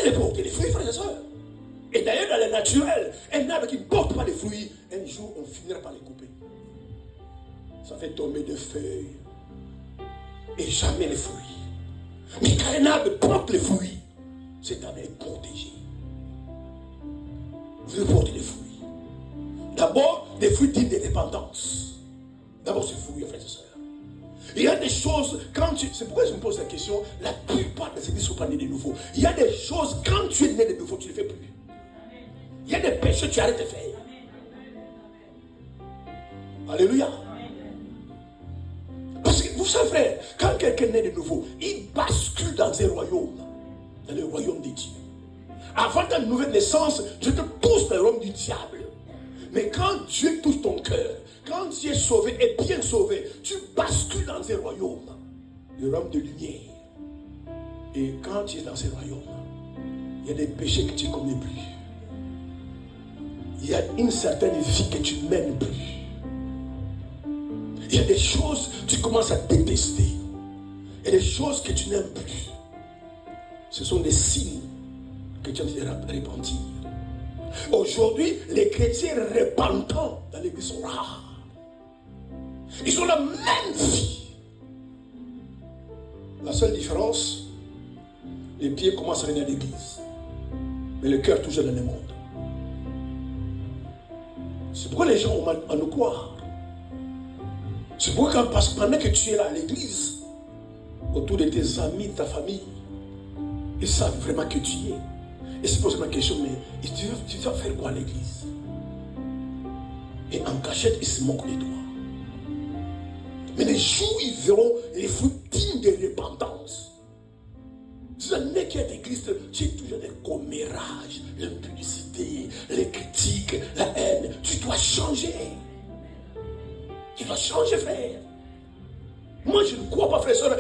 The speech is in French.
elle porte les fruits, frères et sœurs. Et d'ailleurs, dans le naturel, un arbre qui ne porte pas les fruits, un jour, on finira par les couper. Ça fait tomber des feuilles et jamais les fruits. Mais quand un arbre porte les fruits, cet arbre est protégé. Vous devez porter les fruits. D'abord, des fruits dignes de dépendance. D'abord, c'est fruits, frères et sœurs. Il y a des choses, c'est pourquoi je me pose la question, la plupart des églises ne sont pas nées de nouveau. Il y a des choses, quand tu es né de nouveau, tu ne les fais plus. Il y a des péchés que tu arrêtes de faire. Alléluia. Parce que vous savez, frère, quand quelqu'un naît de nouveau, il bascule dans un royaume, dans le royaume des dieux. Avant ta nouvelle naissance, Dieu te pousse dans le royaume du diable. Mais quand Dieu touche ton cœur, quand tu es sauvé et bien sauvé, tu bascules dans un royaume, le royaume de lumière. Et quand tu es dans ce royaume, il y a des péchés que tu ne commets plus. Il y a une certaine vie que tu ne mènes plus. Il y a des choses que tu commences à détester. Il y a des choses que tu n'aimes plus. Ce sont des signes que tu as dû repentir. Aujourd'hui, les chrétiens repentants dans l'église sont rares. Ils ont la même vie. La seule différence, les pieds commencent à venir à l'église, mais le cœur toujours dans le monde. C'est pourquoi les gens ont mal à nous croire. C'est pourquoi pendant que tu es là à l'église, autour de tes amis, de ta famille, ils savent vraiment que tu y es. Et se posent la question, mais tu vas faire quoi à l'église? Et en cachette, ils se moquent de toi. Mais les jours où ils verront les fruits dignes de repentance, tu es qui est l'église, tu es toujours des commérages, l'impudicité, les critiques, la haine. Tu dois changer. Tu dois changer, frère. Moi, je ne crois pas, frère,